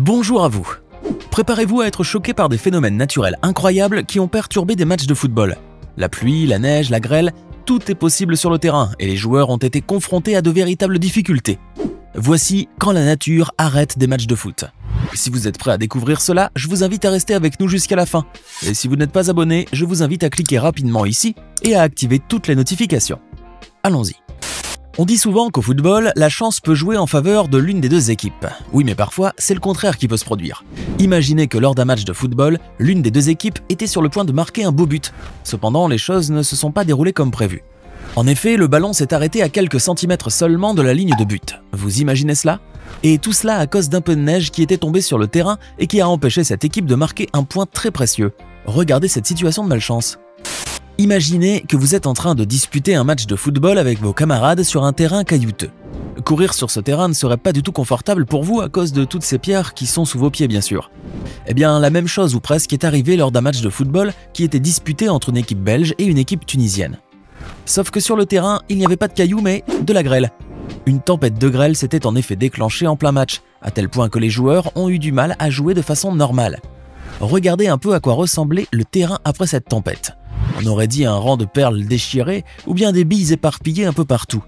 Bonjour à vous. Préparez-vous à être choqué par des phénomènes naturels incroyables qui ont perturbé des matchs de football. La pluie, la neige, la grêle, tout est possible sur le terrain et les joueurs ont été confrontés à de véritables difficultés. Voici quand la nature arrête des matchs de foot. Si vous êtes prêt à découvrir cela, je vous invite à rester avec nous jusqu'à la fin. Et si vous n'êtes pas abonné, je vous invite à cliquer rapidement ici et à activer toutes les notifications. Allons-y. On dit souvent qu'au football, la chance peut jouer en faveur de l'une des deux équipes. Oui, mais parfois, c'est le contraire qui peut se produire. Imaginez que lors d'un match de football, l'une des deux équipes était sur le point de marquer un beau but. Cependant, les choses ne se sont pas déroulées comme prévu. En effet, le ballon s'est arrêté à quelques centimètres seulement de la ligne de but. Vous imaginez cela? Et tout cela à cause d'un peu de neige qui était tombé sur le terrain et qui a empêché cette équipe de marquer un point très précieux. Regardez cette situation de malchance. Imaginez que vous êtes en train de disputer un match de football avec vos camarades sur un terrain caillouteux. Courir sur ce terrain ne serait pas du tout confortable pour vous à cause de toutes ces pierres qui sont sous vos pieds bien sûr. Eh bien la même chose ou presque est arrivée lors d'un match de football qui était disputé entre une équipe belge et une équipe tunisienne. Sauf que sur le terrain, il n'y avait pas de cailloux mais de la grêle. Une tempête de grêle s'était en effet déclenchée en plein match, à tel point que les joueurs ont eu du mal à jouer de façon normale. Regardez un peu à quoi ressemblait le terrain après cette tempête. On aurait dit un rang de perles déchirées ou bien des billes éparpillées un peu partout.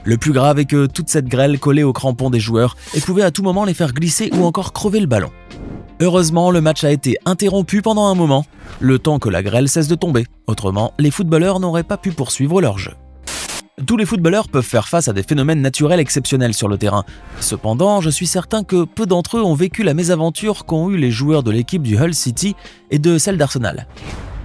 Le plus grave est que toute cette grêle collait aux crampons des joueurs et pouvait à tout moment les faire glisser ou encore crever le ballon. Heureusement, le match a été interrompu pendant un moment, le temps que la grêle cesse de tomber. Autrement, les footballeurs n'auraient pas pu poursuivre leur jeu. Tous les footballeurs peuvent faire face à des phénomènes naturels exceptionnels sur le terrain. Cependant, je suis certain que peu d'entre eux ont vécu la mésaventure qu'ont eu les joueurs de l'équipe du Hull City et de celle d'Arsenal.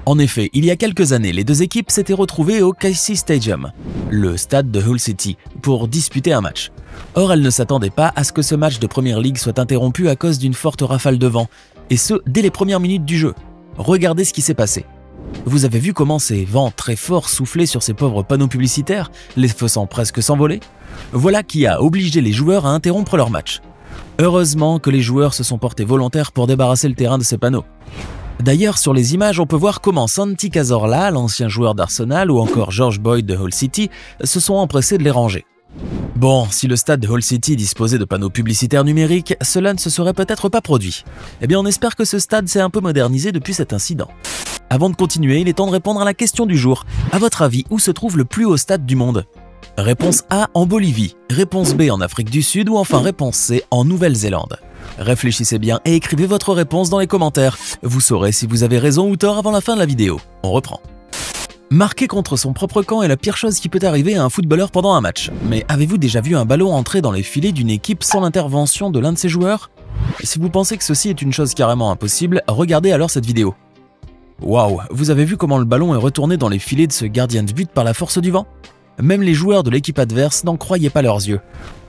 En effet, il y a quelques années, les deux équipes s'étaient retrouvées au Casey Stadium, le stade de Hull City, pour disputer un match. Or, elles ne s'attendaient pas à ce que ce match de Premier League soit interrompu à cause d'une forte rafale de vent, et ce, dès les premières minutes du jeu. Regardez ce qui s'est passé. Vous avez vu comment ces vents très forts soufflaient sur ces pauvres panneaux publicitaires, les faisant presque s'envoler? Voilà qui a obligé les joueurs à interrompre leur match. Heureusement que les joueurs se sont portés volontaires pour débarrasser le terrain de ces panneaux. D'ailleurs, sur les images, on peut voir comment Santi Cazorla, l'ancien joueur d'Arsenal, ou encore George Boyd de Hull City, se sont empressés de les ranger. Bon, si le stade de Hull City disposait de panneaux publicitaires numériques, cela ne se serait peut-être pas produit. Eh bien, on espère que ce stade s'est un peu modernisé depuis cet incident. Avant de continuer, il est temps de répondre à la question du jour. À votre avis, où se trouve le plus haut stade du monde? Réponse A, en Bolivie. Réponse B, en Afrique du Sud. Ou enfin réponse C, en Nouvelle-Zélande. Réfléchissez bien et écrivez votre réponse dans les commentaires. Vous saurez si vous avez raison ou tort avant la fin de la vidéo. On reprend. Marquer contre son propre camp est la pire chose qui peut arriver à un footballeur pendant un match. Mais avez-vous déjà vu un ballon entrer dans les filets d'une équipe sans l'intervention de l'un de ses joueurs? Si vous pensez que ceci est une chose carrément impossible, regardez alors cette vidéo. Waouh, vous avez vu comment le ballon est retourné dans les filets de ce gardien de but par la force du vent? Même les joueurs de l'équipe adverse n'en croyaient pas leurs yeux.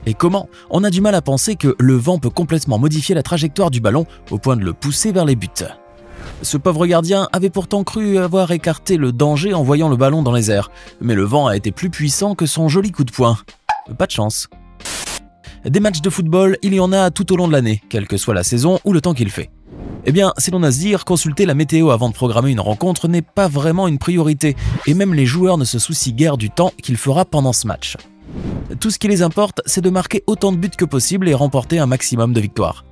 Et comment? On a du mal à penser que le vent peut complètement modifier la trajectoire du ballon au point de le pousser vers les buts. Ce pauvre gardien avait pourtant cru avoir écarté le danger en voyant le ballon dans les airs, mais le vent a été plus puissant que son joli coup de poing. Pas de chance. Des matchs de football, il y en a tout au long de l'année, quelle que soit la saison ou le temps qu'il fait. Eh bien, si l'on a à se dire, consulter la météo avant de programmer une rencontre n'est pas vraiment une priorité, et même les joueurs ne se soucient guère du temps qu'il fera pendant ce match. Tout ce qui les importe, c'est de marquer autant de buts que possible et remporter un maximum de victoires.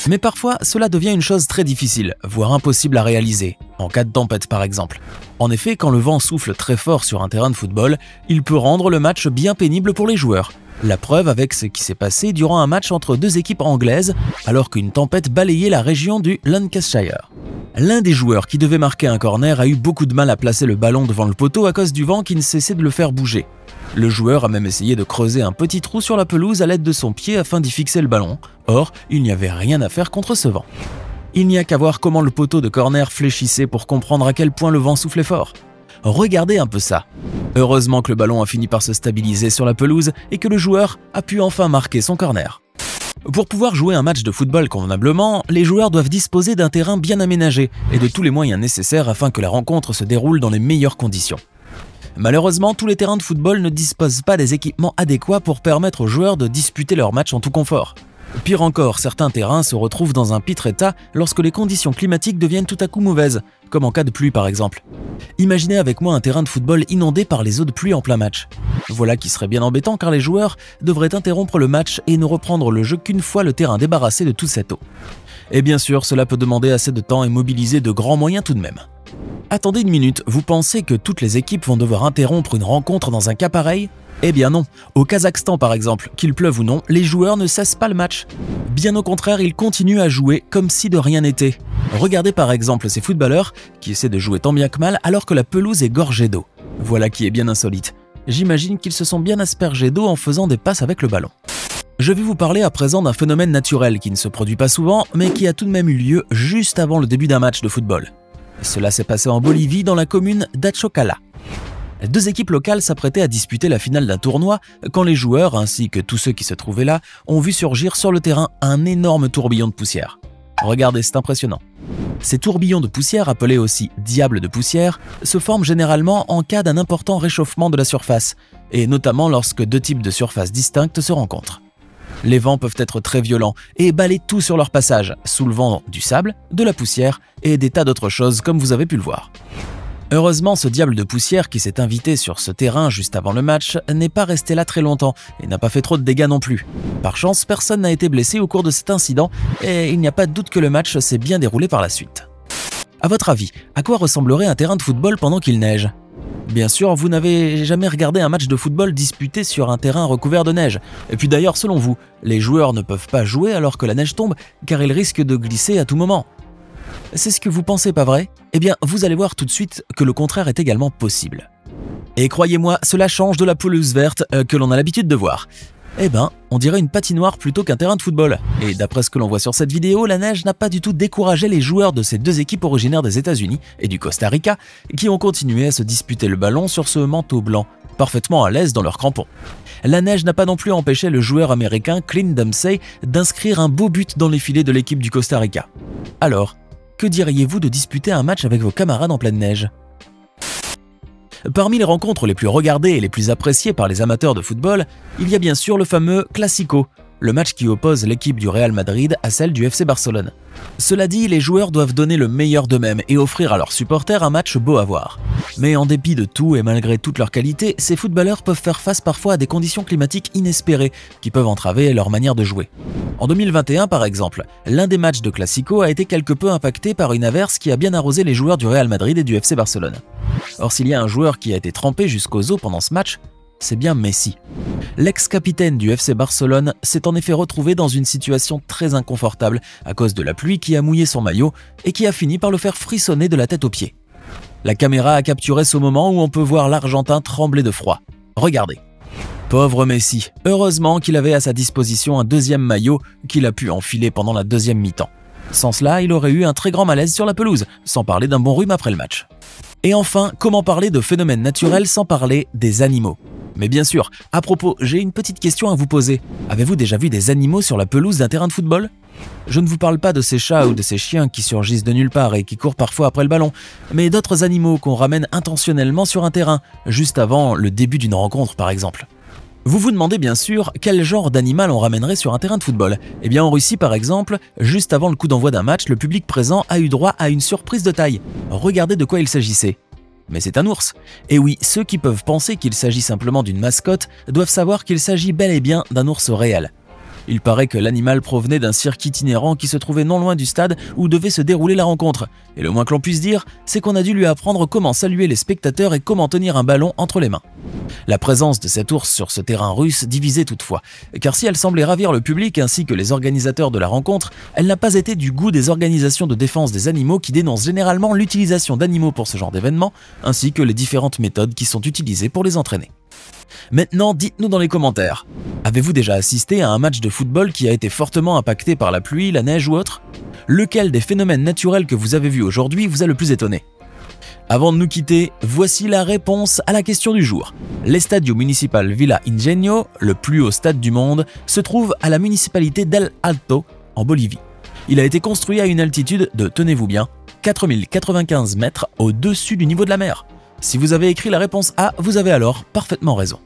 Mais parfois, cela devient une chose très difficile, voire impossible à réaliser, en cas de tempête par exemple. En effet, quand le vent souffle très fort sur un terrain de football, il peut rendre le match bien pénible pour les joueurs. La preuve avec ce qui s'est passé durant un match entre deux équipes anglaises, alors qu'une tempête balayait la région du Lancashire. L'un des joueurs qui devait marquer un corner a eu beaucoup de mal à placer le ballon devant le poteau à cause du vent qui ne cessait de le faire bouger. Le joueur a même essayé de creuser un petit trou sur la pelouse à l'aide de son pied afin d'y fixer le ballon. Or, il n'y avait rien à faire contre ce vent. Il n'y a qu'à voir comment le poteau de corner fléchissait pour comprendre à quel point le vent soufflait fort. Regardez un peu ça. Heureusement que le ballon a fini par se stabiliser sur la pelouse et que le joueur a pu enfin marquer son corner. Pour pouvoir jouer un match de football convenablement, les joueurs doivent disposer d'un terrain bien aménagé et de tous les moyens nécessaires afin que la rencontre se déroule dans les meilleures conditions. Malheureusement, tous les terrains de football ne disposent pas des équipements adéquats pour permettre aux joueurs de disputer leur match en tout confort. Pire encore, certains terrains se retrouvent dans un pitre état lorsque les conditions climatiques deviennent tout à coup mauvaises, comme en cas de pluie par exemple. Imaginez avec moi un terrain de football inondé par les eaux de pluie en plein match. Voilà qui serait bien embêtant car les joueurs devraient interrompre le match et ne reprendre le jeu qu'une fois le terrain débarrassé de toute cette eau. Et bien sûr, cela peut demander assez de temps et mobiliser de grands moyens tout de même. Attendez une minute, vous pensez que toutes les équipes vont devoir interrompre une rencontre dans un cas pareil ? Eh bien non, au Kazakhstan par exemple, qu'il pleuve ou non, les joueurs ne cessent pas le match. Bien au contraire, ils continuent à jouer comme si de rien n'était. Regardez par exemple ces footballeurs qui essaient de jouer tant bien que mal alors que la pelouse est gorgée d'eau. Voilà qui est bien insolite. J'imagine qu'ils se sont bien aspergés d'eau en faisant des passes avec le ballon. Je vais vous parler à présent d'un phénomène naturel qui ne se produit pas souvent, mais qui a tout de même eu lieu juste avant le début d'un match de football. Cela s'est passé en Bolivie dans la commune d'Achocala. Deux équipes locales s'apprêtaient à disputer la finale d'un tournoi quand les joueurs, ainsi que tous ceux qui se trouvaient là, ont vu surgir sur le terrain un énorme tourbillon de poussière. Regardez, c'est impressionnant. Ces tourbillons de poussière, appelés aussi diables de poussière, se forment généralement en cas d'un important réchauffement de la surface, et notamment lorsque deux types de surfaces distinctes se rencontrent. Les vents peuvent être très violents et balayer tout sur leur passage, soulevant du sable, de la poussière et des tas d'autres choses comme vous avez pu le voir. Heureusement, ce diable de poussière qui s'est invité sur ce terrain juste avant le match n'est pas resté là très longtemps et n'a pas fait trop de dégâts non plus. Par chance, personne n'a été blessé au cours de cet incident et il n'y a pas de doute que le match s'est bien déroulé par la suite. À votre avis, à quoi ressemblerait un terrain de football pendant qu'il neige ? Bien sûr, vous n'avez jamais regardé un match de football disputé sur un terrain recouvert de neige. Et puis d'ailleurs, selon vous, les joueurs ne peuvent pas jouer alors que la neige tombe car ils risquent de glisser à tout moment. C'est ce que vous pensez, pas vrai ? Eh bien, vous allez voir tout de suite que le contraire est également possible. Et croyez-moi, cela change de la pelouse verte que l'on a l'habitude de voir. Eh ben, on dirait une patinoire plutôt qu'un terrain de football. Et d'après ce que l'on voit sur cette vidéo, la neige n'a pas du tout découragé les joueurs de ces deux équipes originaires des États-Unis et du Costa Rica qui ont continué à se disputer le ballon sur ce manteau blanc, parfaitement à l'aise dans leurs crampons. La neige n'a pas non plus empêché le joueur américain Clint Dempsey d'inscrire un beau but dans les filets de l'équipe du Costa Rica. Alors, que diriez-vous de disputer un match avec vos camarades en pleine neige ? Parmi les rencontres les plus regardées et les plus appréciées par les amateurs de football, il y a bien sûr le fameux Classico, le match qui oppose l'équipe du Real Madrid à celle du FC Barcelone. Cela dit, les joueurs doivent donner le meilleur d'eux-mêmes et offrir à leurs supporters un match beau à voir. Mais en dépit de tout et malgré toute leur qualité, ces footballeurs peuvent faire face parfois à des conditions climatiques inespérées qui peuvent entraver leur manière de jouer. En 2021 par exemple, l'un des matchs de Classico a été quelque peu impacté par une averse qui a bien arrosé les joueurs du Real Madrid et du FC Barcelone. Or s'il y a un joueur qui a été trempé jusqu'aux os pendant ce match, c'est bien Messi. L'ex-capitaine du FC Barcelone s'est en effet retrouvé dans une situation très inconfortable à cause de la pluie qui a mouillé son maillot et qui a fini par le faire frissonner de la tête aux pieds. La caméra a capturé ce moment où on peut voir l'Argentin trembler de froid. Regardez. Pauvre Messi, heureusement qu'il avait à sa disposition un deuxième maillot qu'il a pu enfiler pendant la deuxième mi-temps. Sans cela, il aurait eu un très grand malaise sur la pelouse, sans parler d'un bon rhume après le match. Et enfin, comment parler de phénomènes naturels sans parler des animaux ? Mais bien sûr, à propos, j'ai une petite question à vous poser. Avez-vous déjà vu des animaux sur la pelouse d'un terrain de football ? Je ne vous parle pas de ces chats ou de ces chiens qui surgissent de nulle part et qui courent parfois après le ballon, mais d'autres animaux qu'on ramène intentionnellement sur un terrain, juste avant le début d'une rencontre par exemple. Vous vous demandez bien sûr quel genre d'animal on ramènerait sur un terrain de football. Eh bien en Russie par exemple, juste avant le coup d'envoi d'un match, le public présent a eu droit à une surprise de taille. Regardez de quoi il s'agissait. Mais c'est un ours. Et oui, ceux qui peuvent penser qu'il s'agit simplement d'une mascotte doivent savoir qu'il s'agit bel et bien d'un ours réel. Il paraît que l'animal provenait d'un cirque itinérant qui se trouvait non loin du stade où devait se dérouler la rencontre. Et le moins que l'on puisse dire, c'est qu'on a dû lui apprendre comment saluer les spectateurs et comment tenir un ballon entre les mains. La présence de cet ours sur ce terrain russe divisait toutefois, car si elle semblait ravir le public ainsi que les organisateurs de la rencontre, elle n'a pas été du goût des organisations de défense des animaux qui dénoncent généralement l'utilisation d'animaux pour ce genre d'événement, ainsi que les différentes méthodes qui sont utilisées pour les entraîner. Maintenant, dites-nous dans les commentaires, avez-vous déjà assisté à un match de football qui a été fortement impacté par la pluie, la neige ou autre ? Lequel des phénomènes naturels que vous avez vus aujourd'hui vous a le plus étonné ? Avant de nous quitter, voici la réponse à la question du jour. L'Estadio Municipal Villa Ingenio, le plus haut stade du monde, se trouve à la municipalité d'El Alto, en Bolivie. Il a été construit à une altitude de, tenez-vous bien, 4095 mètres au-dessus du niveau de la mer. Si vous avez écrit la réponse A, vous avez alors parfaitement raison.